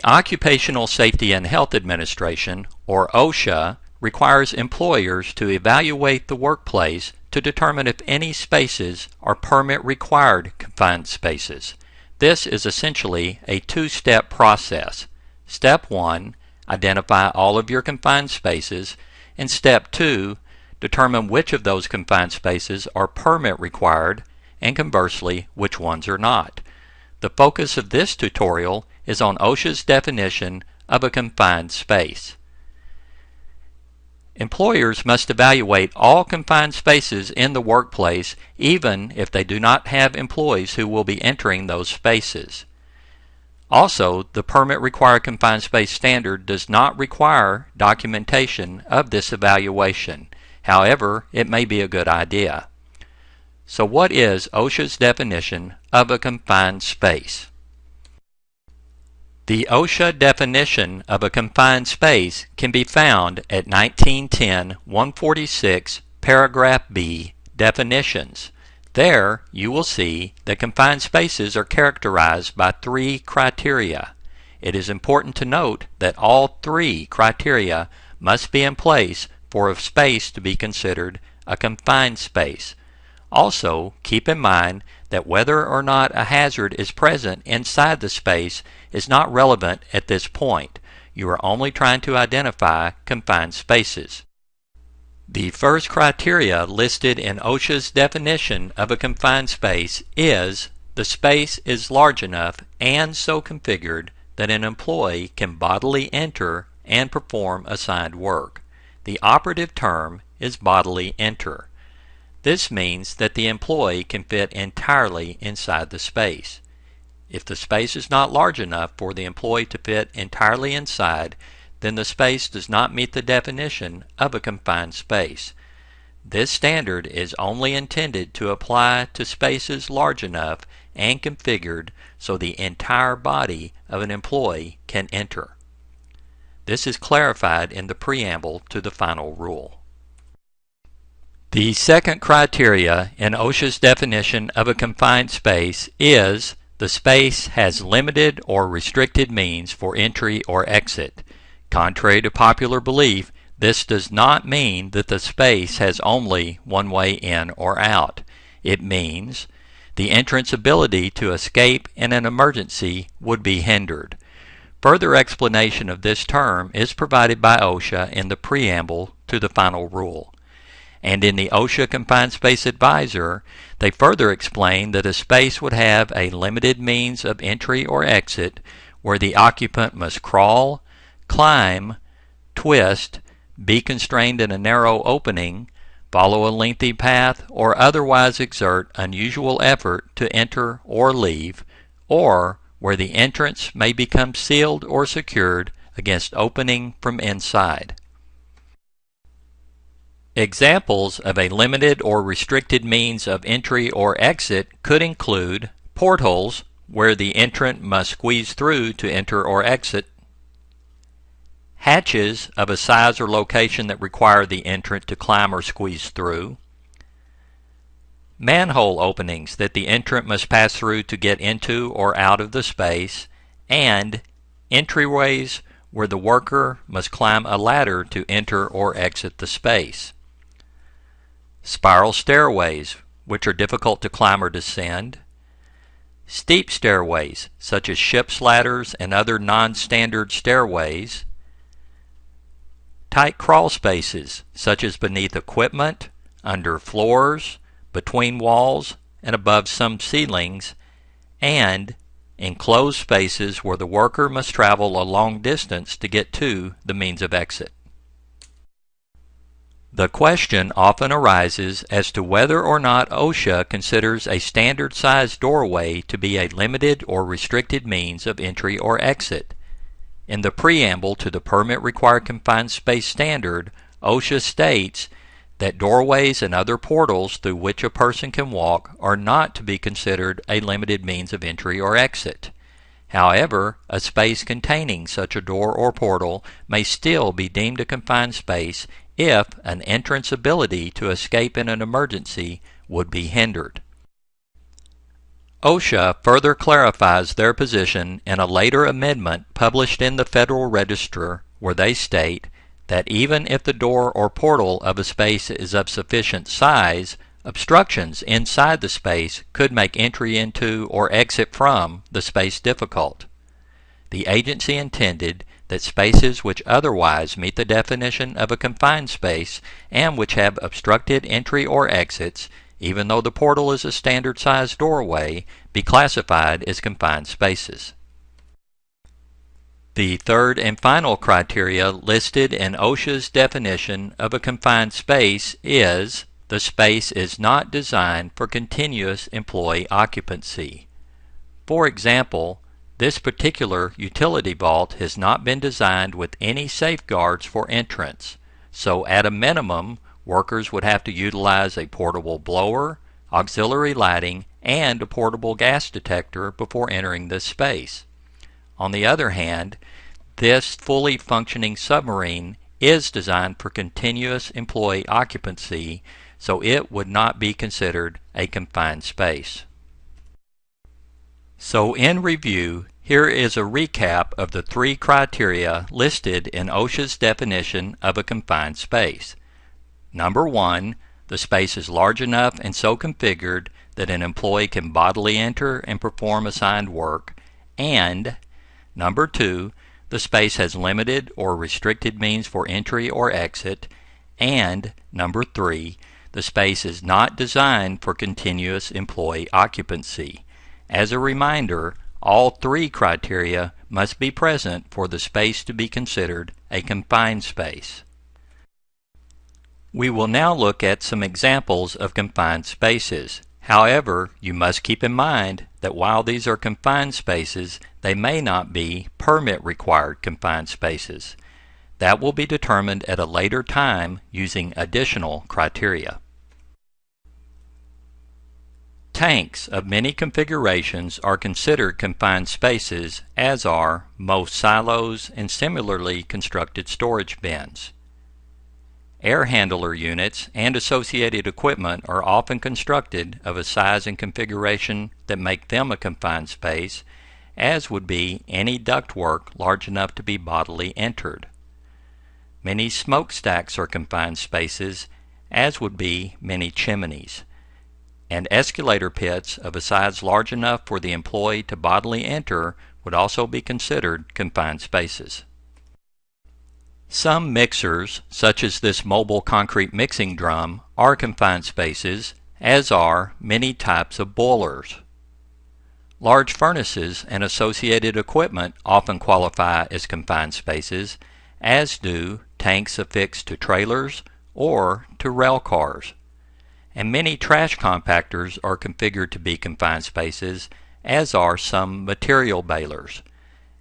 The Occupational Safety and Health Administration, or OSHA, requires employers to evaluate the workplace to determine if any spaces are permit-required confined spaces. This is essentially a two-step process. Step 1, identify all of your confined spaces, and Step 2, determine which of those confined spaces are permit-required, and conversely, which ones are not. The focus of this tutorial is on OSHA's definition of a confined space. Employers must evaluate all confined spaces in the workplace even if they do not have employees who will be entering those spaces. Also, the permit-required confined space standard does not require documentation of this evaluation. However, it may be a good idea. So what is OSHA's definition of a confined space? The OSHA definition of a confined space can be found at 1910-146 paragraph B, definitions. There you will see that confined spaces are characterized by three criteria. It is important to note that all three criteria must be in place for a space to be considered a confined space. Also, keep in mind that whether or not a hazard is present inside the space is not relevant at this point. You are only trying to identify confined spaces. The first criteria listed in OSHA's definition of a confined space is the space is large enough and so configured that an employee can bodily enter and perform assigned work. The operative term is bodily enter. This means that the employee can fit entirely inside the space. If the space is not large enough for the employee to fit entirely inside, then the space does not meet the definition of a confined space. This standard is only intended to apply to spaces large enough and configured so the entire body of an employee can enter. This is clarified in the preamble to the final rule. The second criteria in OSHA's definition of a confined space is the space has limited or restricted means for entry or exit. Contrary to popular belief, this does not mean that the space has only one way in or out. It means the entrance ability to escape in an emergency would be hindered. Further explanation of this term is provided by OSHA in the preamble to the final rule. And in the OSHA Confined Space Advisor, they further explain that a space would have a limited means of entry or exit where the occupant must crawl, climb, twist, be constrained in a narrow opening, follow a lengthy path, or otherwise exert unusual effort to enter or leave, or where the entrance may become sealed or secured against opening from inside. Examples of a limited or restricted means of entry or exit could include portholes, where the entrant must squeeze through to enter or exit, hatches of a size or location that require the entrant to climb or squeeze through, manhole openings that the entrant must pass through to get into or out of the space, and entryways where the worker must climb a ladder to enter or exit the space. Spiral stairways, which are difficult to climb or descend. Steep stairways, such as ship's ladders and other non-standard stairways. Tight crawl spaces, such as beneath equipment, under floors, between walls, and above some ceilings. And enclosed spaces where the worker must travel a long distance to get to the means of exit. The question often arises as to whether or not OSHA considers a standard-sized doorway to be a limited or restricted means of entry or exit. In the preamble to the Permit-Required Confined Space Standard, OSHA states that doorways and other portals through which a person can walk are not to be considered a limited means of entry or exit. However, a space containing such a door or portal may still be deemed a confined space if an entrance ability to escape in an emergency would be hindered. OSHA further clarifies their position in a later amendment published in the Federal Register, where they state that even if the door or portal of a space is of sufficient size, obstructions inside the space could make entry into or exit from the space difficult. The agency intended that spaces which otherwise meet the definition of a confined space and which have obstructed entry or exits, even though the portal is a standard size doorway, be classified as confined spaces. The third and final criteria listed in OSHA's definition of a confined space is the space is not designed for continuous employee occupancy. For example, this particular utility vault has not been designed with any safeguards for entrance, so at a minimum, workers would have to utilize a portable blower, auxiliary lighting, and a portable gas detector before entering this space. On the other hand, this fully functioning submarine is designed for continuous employee occupancy, so it would not be considered a confined space. So in review, here is a recap of the three criteria listed in OSHA's definition of a confined space. Number 1, the space is large enough and so configured that an employee can bodily enter and perform assigned work, and number 2, the space has limited or restricted means for entry or exit, and number 3, the space is not designed for continuous employee occupancy. As a reminder, all three criteria must be present for the space to be considered a confined space. We will now look at some examples of confined spaces. However, you must keep in mind that while these are confined spaces, they may not be permit-required confined spaces. That will be determined at a later time using additional criteria. Tanks of many configurations are considered confined spaces, as are most silos and similarly constructed storage bins. Air handler units and associated equipment are often constructed of a size and configuration that make them a confined space, as would be any ductwork large enough to be bodily entered. Many smokestacks are confined spaces, as would be many chimneys. And escalator pits of a size large enough for the employee to bodily enter would also be considered confined spaces. Some mixers, such as this mobile concrete mixing drum, are confined spaces, as are many types of boilers. Large furnaces and associated equipment often qualify as confined spaces, as do tanks affixed to trailers or to rail cars. And many trash compactors are configured to be confined spaces, as are some material balers.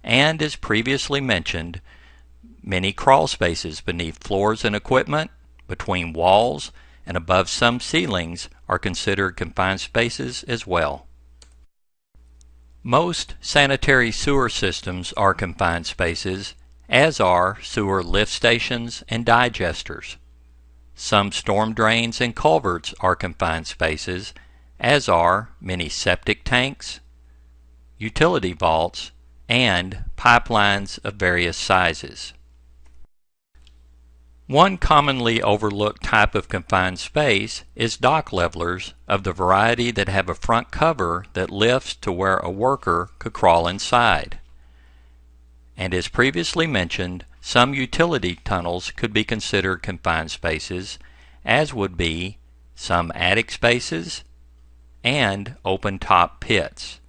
And as previously mentioned, many crawl spaces beneath floors and equipment, between walls, and above some ceilings are considered confined spaces as well. Most sanitary sewer systems are confined spaces, as are sewer lift stations and digesters. Some storm drains and culverts are confined spaces, as are many septic tanks, utility vaults, and pipelines of various sizes. One commonly overlooked type of confined space is dock levelers of the variety that have a front cover that lifts to where a worker could crawl inside. And as previously mentioned, some utility tunnels could be considered confined spaces, as would be some attic spaces and open-top pits.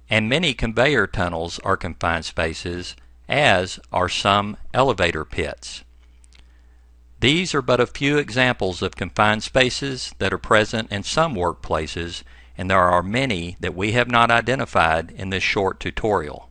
And many conveyor tunnels are confined spaces, as are some elevator pits. These are but a few examples of confined spaces that are present in some workplaces, and there are many that we have not identified in this short tutorial.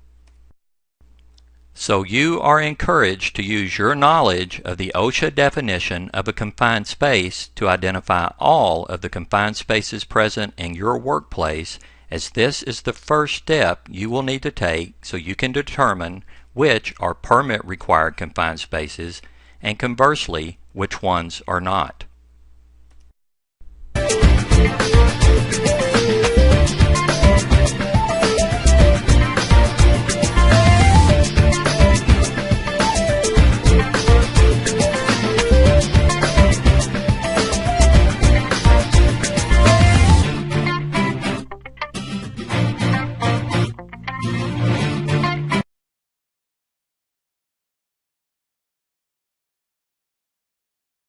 So you are encouraged to use your knowledge of the OSHA definition of a confined space to identify all of the confined spaces present in your workplace, as this is the first step you will need to take so you can determine which are permit-required confined spaces and conversely which ones are not.